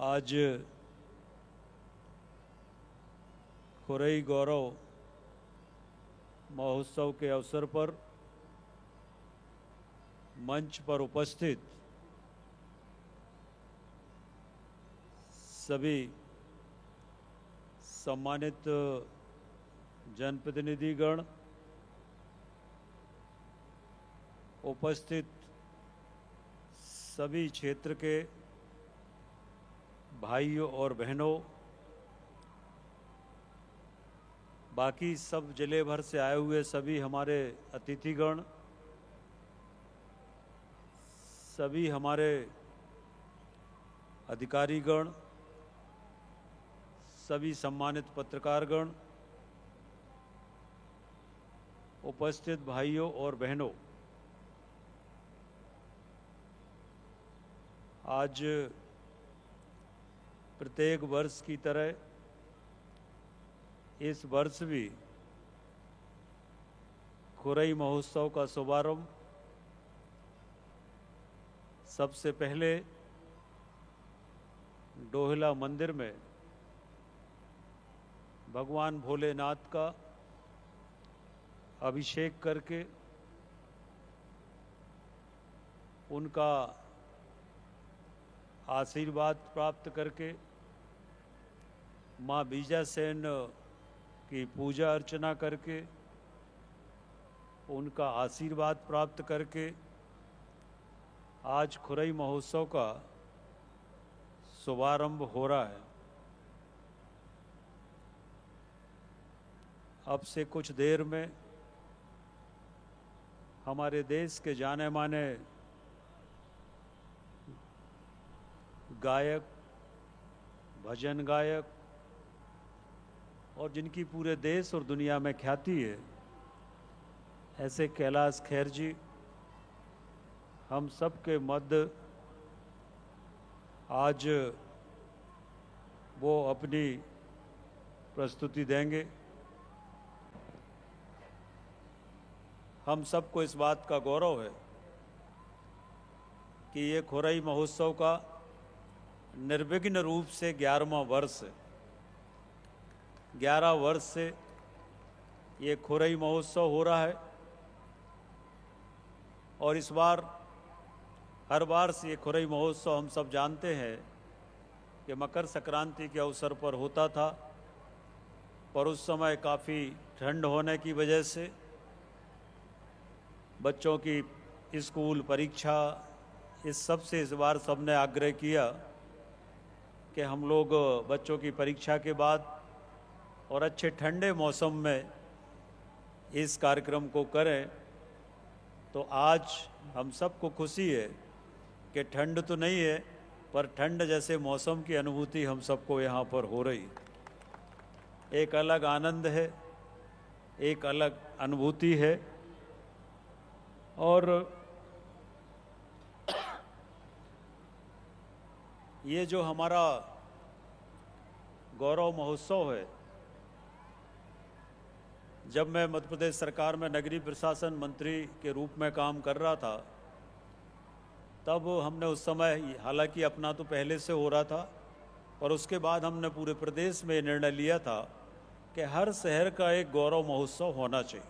आज खुरई गौरव महोत्सव के अवसर पर मंच पर उपस्थित सभी सम्मानित जनप्रतिनिधिगण, उपस्थित सभी क्षेत्र के भाइयों और बहनों, बाकी सब जिले भर से आए हुए सभी हमारे अतिथिगण, सभी हमारे अधिकारीगण, सभी सम्मानित पत्रकारगण, उपस्थित भाइयों और बहनों, आज प्रत्येक वर्ष की तरह इस वर्ष भी खुरई महोत्सव का शुभारंभ सबसे पहले डोहला मंदिर में भगवान भोलेनाथ का अभिषेक करके उनका आशीर्वाद प्राप्त करके माँ बीजासेन की पूजा अर्चना करके उनका आशीर्वाद प्राप्त करके आज खुरई महोत्सव का शुभारंभ हो रहा है। अब से कुछ देर में हमारे देश के जाने माने गायक, भजन गायक और जिनकी पूरे देश और दुनिया में ख्याति है, ऐसे कैलाश खेर जी हम सब के मध्य आज वो अपनी प्रस्तुति देंगे। हम सबको इस बात का गौरव है कि ये खुरई महोत्सव का निर्विघ्न रूप से 11वां वर्ष है। 11 वर्ष से ये खुरई महोत्सव हो रहा है और इस बार हर बार से ये खुरई महोत्सव हम सब जानते हैं कि मकर संक्रांति के अवसर पर होता था, पर उस समय काफ़ी ठंड होने की वजह से बच्चों की स्कूल परीक्षा इस सब से इस बार सबने आग्रह किया कि हम लोग बच्चों की परीक्षा के बाद और अच्छे ठंडे मौसम में इस कार्यक्रम को करें। तो आज हम सबको खुशी है कि ठंड तो नहीं है, पर ठंड जैसे मौसम की अनुभूति हम सबको यहाँ पर हो रही। एक अलग आनंद है, एक अलग अनुभूति है। और ये जो हमारा गौरव महोत्सव है, जब मैं मध्य प्रदेश सरकार में नगरीय प्रशासन मंत्री के रूप में काम कर रहा था, तब हमने उस समय, हालांकि अपना तो पहले से हो रहा था, पर उसके बाद हमने पूरे प्रदेश में निर्णय लिया था कि हर शहर का एक गौरव महोत्सव होना चाहिए।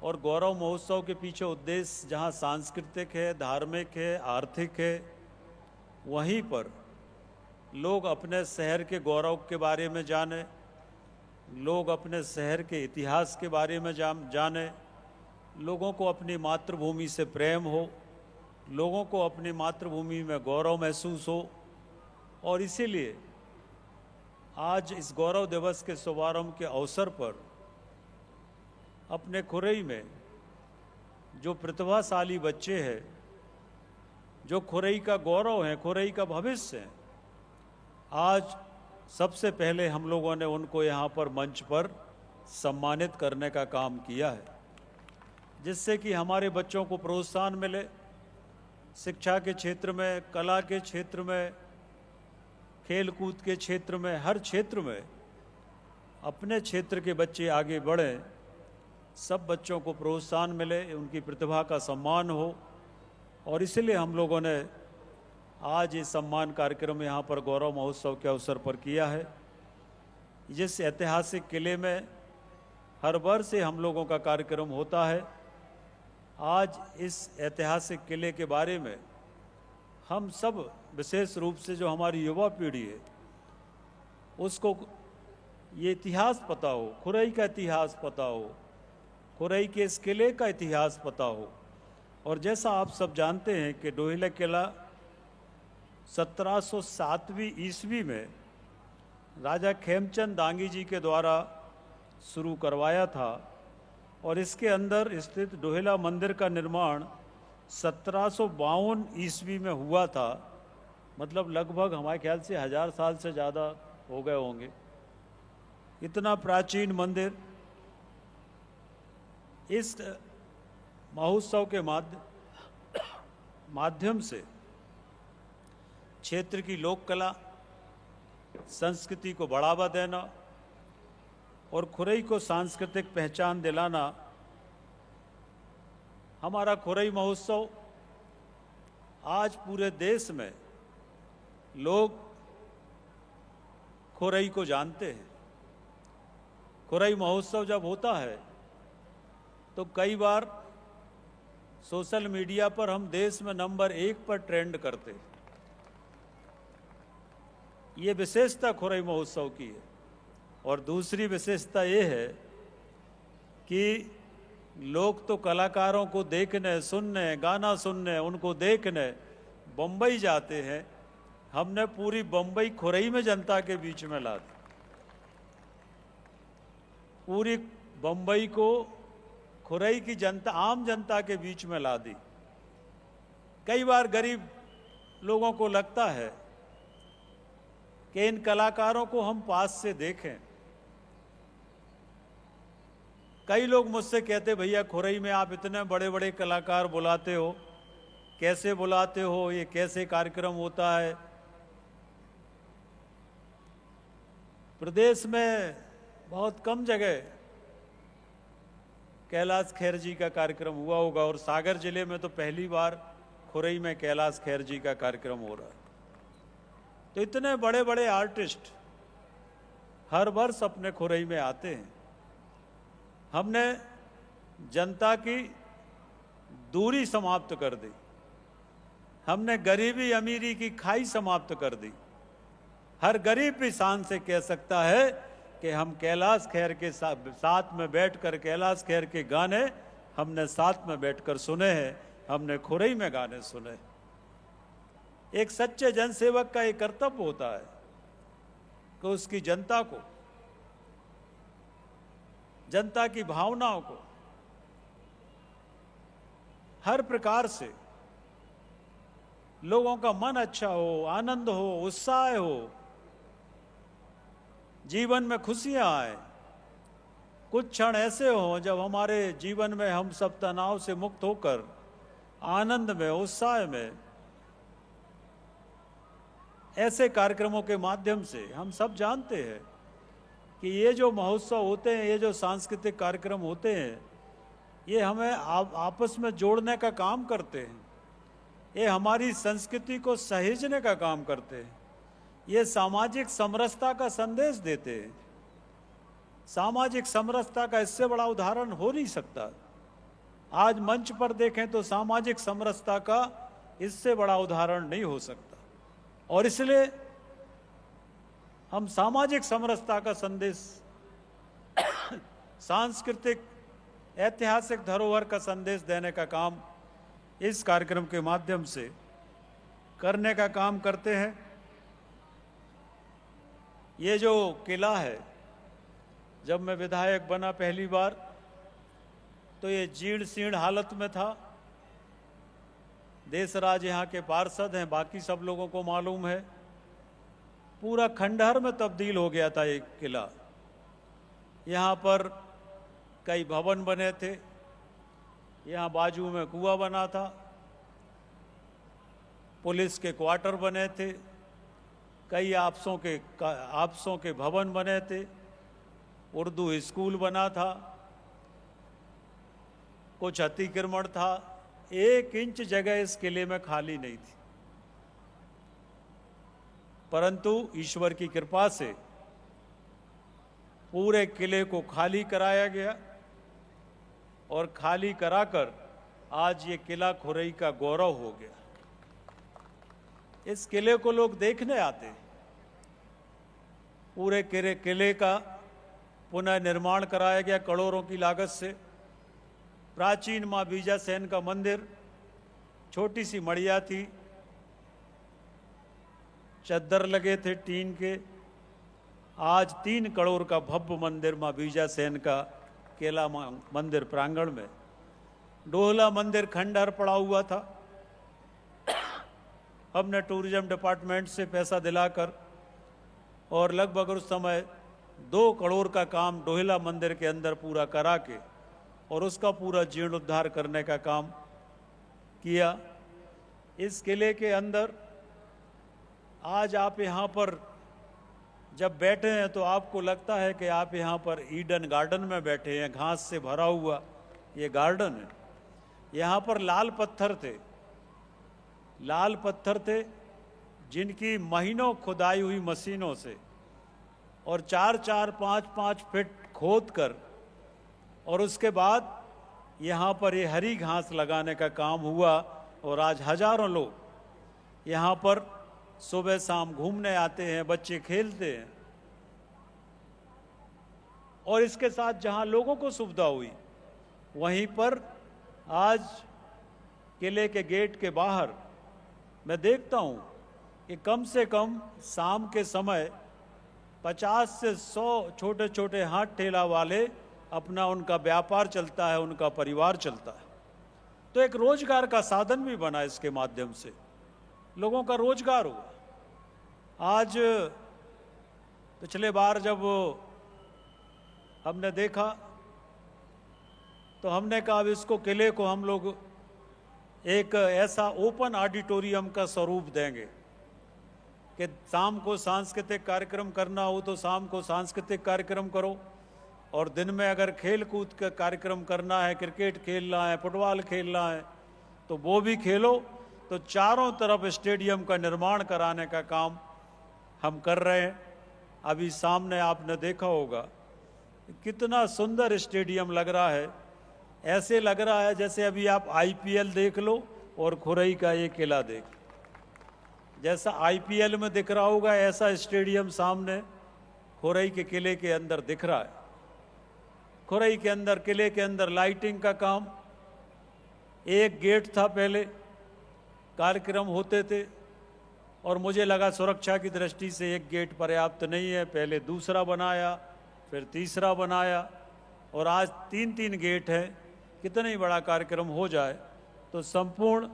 और गौरव महोत्सव के पीछे उद्देश्य जहाँ सांस्कृतिक है, धार्मिक है, आर्थिक है, वहीं पर लोग अपने शहर के गौरव के बारे में जाने, लोग अपने शहर के इतिहास के बारे में जाने, लोगों को अपनी मातृभूमि से प्रेम हो, लोगों को अपनी मातृभूमि में गौरव महसूस हो। और इसीलिए आज इस गौरव दिवस के शुभारंभ के अवसर पर अपने खुरई में जो प्रतिभाशाली बच्चे हैं, जो खुरई का गौरव है, खुरई का भविष्य है, आज सबसे पहले हम लोगों ने उनको यहाँ पर मंच पर सम्मानित करने का काम किया है, जिससे कि हमारे बच्चों को प्रोत्साहन मिले। शिक्षा के क्षेत्र में, कला के क्षेत्र में, खेल कूद के क्षेत्र में, हर क्षेत्र में अपने क्षेत्र के बच्चे आगे बढ़ें, सब बच्चों को प्रोत्साहन मिले, उनकी प्रतिभा का सम्मान हो। और इसलिए हम लोगों ने आज ये सम्मान कार्यक्रम यहाँ पर गौरव महोत्सव के अवसर पर किया है। जिस ऐतिहासिक किले में हर वर्ष से हम लोगों का कार्यक्रम होता है, आज इस ऐतिहासिक किले के बारे में हम सब, विशेष रूप से जो हमारी युवा पीढ़ी है, उसको ये इतिहास पता हो, खुरई का इतिहास पता हो, खुरई के इस किले का इतिहास पता हो। और जैसा आप सब जानते हैं कि डोहिला किला 1707वीं ईस्वी में राजा खेमचंद दांगी जी के द्वारा शुरू करवाया था, और इसके अंदर स्थित डोहिला मंदिर का निर्माण 1752 ईस्वी में हुआ था। मतलब लगभग हमारे ख्याल से 1000 साल से ज़्यादा हो गए होंगे। इतना प्राचीन मंदिर इस महोत्सव के माध्यम से क्षेत्र की लोक कला संस्कृति को बढ़ावा देना और खुरई को सांस्कृतिक पहचान दिलाना। हमारा खुरई महोत्सव आज पूरे देश में लोग खुरई को जानते हैं। खुरई महोत्सव जब होता है तो कई बार सोशल मीडिया पर हम देश में नंबर 1 पर ट्रेंड करते हैं। ये विशेषता खुरई महोत्सव की है। और दूसरी विशेषता ये है कि लोग तो कलाकारों को देखने, सुनने, गाना सुनने, उनको देखने बम्बई जाते हैं। हमने पूरी बम्बई खुरई में जनता के बीच में ला दी। पूरी बम्बई को खुरई की जनता, आम जनता के बीच में ला दी। कई बार गरीब लोगों को लगता है कि इन कलाकारों को हम पास से देखें। कई लोग मुझसे कहते, भैया खुरई में आप इतने बड़े बड़े कलाकार बुलाते हो, कैसे बुलाते हो, ये कैसे कार्यक्रम होता है। प्रदेश में बहुत कम जगह कैलाश खेर जी का कार्यक्रम हुआ होगा, और सागर जिले में तो पहली बार खुरई में कैलाश खेर जी का कार्यक्रम हो रहा है। तो इतने बड़े बड़े आर्टिस्ट हर वर्ष अपने खुरई में आते हैं। हमने जनता की दूरी समाप्त कर दी। हमने गरीबी अमीरी की खाई समाप्त कर दी। हर गरीब भी शान से कह सकता है कि हम कैलाश खेर के साथ में बैठकर, कैलाश खेर के गाने हमने साथ में बैठकर सुने हैं, हमने खुरई में गाने सुने। एक सच्चे जनसेवक का एक कर्तव्य होता है कि उसकी जनता को, जनता की भावनाओं को हर प्रकार से लोगों का मन अच्छा हो, आनंद हो, उत्साह हो, जीवन में खुशियां आए। कुछ क्षण ऐसे हों जब हमारे जीवन में हम सब तनाव से मुक्त होकर आनंद में, उत्साह में, ऐसे कार्यक्रमों के माध्यम से हम सब जानते हैं कि ये जो महोत्सव होते हैं, ये जो सांस्कृतिक कार्यक्रम होते हैं, ये हमें आपस में जोड़ने का काम करते हैं। ये हमारी संस्कृति को सहेजने का काम करते हैं। ये सामाजिक समरसता का संदेश देते हैं। सामाजिक समरसता का इससे बड़ा उदाहरण हो नहीं सकता। आज मंच पर देखें तो सामाजिक समरसता का इससे बड़ा उदाहरण नहीं हो सकता। और इसलिए हम सामाजिक समरसता का संदेश, सांस्कृतिक ऐतिहासिक धरोहर का संदेश देने का काम इस कार्यक्रम के माध्यम से करने का काम करते हैं। ये जो किला है, जब मैं विधायक बना पहली बार तो ये जीर्ण शीर्ण हालत में था। देशराज यहाँ के पार्षद हैं, बाकी सब लोगों को मालूम है। पूरा खंडहर में तब्दील हो गया था ये किला। यहाँ पर कई भवन बने थे, यहाँ बाजू में कुआं बना था, पुलिस के क्वार्टर बने थे, कई आपसों के भवन बने थे, उर्दू स्कूल बना था, कुछ अतिक्रमण था। 1 इंच जगह इस किले में खाली नहीं थी। परंतु ईश्वर की कृपा से पूरे किले को खाली कराया गया और खाली कराकर आज ये किला खुरई का गौरव हो गया। इस किले को लोग देखने आते हैं। पूरे किले का पुनः निर्माण कराया गया करोड़ों की लागत से। प्राचीन मां बीजासेन का मंदिर, छोटी सी मड़िया थी, चद्दर लगे थे टीन के, आज 3 करोड़ का भव्य मंदिर मां बीजासेन का केला मंदिर प्रांगण में। डोहला मंदिर खंडहर पड़ा हुआ था। हमने टूरिज्म डिपार्टमेंट से पैसा दिलाकर और लगभग उस समय 2 करोड़ का काम डोहला मंदिर के अंदर पूरा करा के और उसका पूरा जीर्णोद्धार करने का काम किया। इस किले के अंदर आज आप यहाँ पर जब बैठे हैं तो आपको लगता है कि आप यहाँ पर ईडन गार्डन में बैठे हैं। घास से भरा हुआ ये गार्डन है। यहाँ पर लाल पत्थर थे जिनकी महीनों खुदाई हुई मशीनों से और 4-4, 5-5 फीट खोद कर और उसके बाद यहाँ पर ये हरी घास लगाने का काम हुआ और आज हजारों लोग यहाँ पर सुबह शाम घूमने आते हैं, बच्चे खेलते हैं। और इसके साथ जहाँ लोगों को सुविधा हुई वहीं पर आज किले के गेट के बाहर मैं देखता हूँ कि कम से कम शाम के समय 50 से 100 छोटे छोटे हाथ ठेला वाले अपना उनका व्यापार चलता है, उनका परिवार चलता है। तो एक रोजगार का साधन भी बना इसके माध्यम से, लोगों का रोजगार हुआ। आज पिछले बार जब हमने देखा तो हमने कहा अब इसको किले को हम लोग एक ऐसा ओपन ऑडिटोरियम का स्वरूप देंगे कि शाम को सांस्कृतिक कार्यक्रम करना हो तो शाम को सांस्कृतिक कार्यक्रम करो और दिन में अगर खेल कूद का कार्यक्रम करना है, क्रिकेट खेलना है, फुटबॉल खेलना है तो वो भी खेलो। तो चारों तरफ स्टेडियम का निर्माण कराने का काम हम कर रहे हैं। अभी सामने आपने देखा होगा कितना सुंदर स्टेडियम लग रहा है। ऐसे लग रहा है जैसे अभी आप आईपीएल देख लो और खुरई का ये किला देख, जैसा आईपीएल में दिख रहा होगा ऐसा स्टेडियम सामने खुरई के किले के अंदर दिख रहा है। खुरई के अंदर, किले के अंदर लाइटिंग का काम, एक गेट था पहले, कार्यक्रम होते थे और मुझे लगा सुरक्षा की दृष्टि से एक गेट पर्याप्त नहीं है, पहले दूसरा बनाया, फिर तीसरा बनाया और आज 3-3 गेट हैं। कितना ही बड़ा कार्यक्रम हो जाए तो संपूर्ण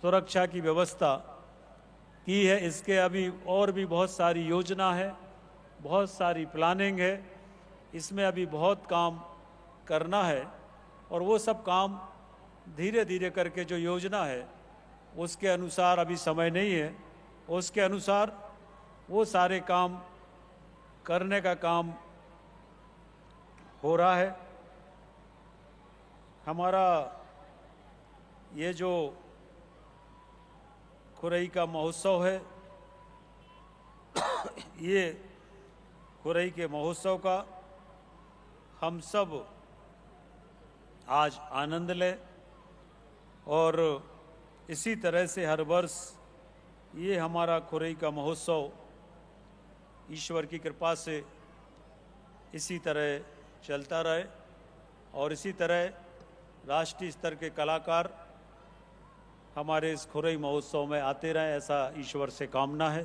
सुरक्षा की व्यवस्था की है। इसके अभी और भी बहुत सारी योजना है, बहुत सारी प्लानिंग है, इसमें अभी बहुत काम करना है और वो सब काम धीरे धीरे करके जो योजना है उसके अनुसार, अभी समय नहीं है, उसके अनुसार वो सारे काम करने का काम हो रहा है। हमारा ये जो खुरई का महोत्सव है ये खुरई के महोत्सव का हम सब आज आनंद लें और इसी तरह से हर वर्ष ये हमारा खुरई का महोत्सव ईश्वर की कृपा से इसी तरह चलता रहे और इसी तरह राष्ट्रीय स्तर के कलाकार हमारे इस खुरई महोत्सव में आते रहें, ऐसा ईश्वर से कामना है।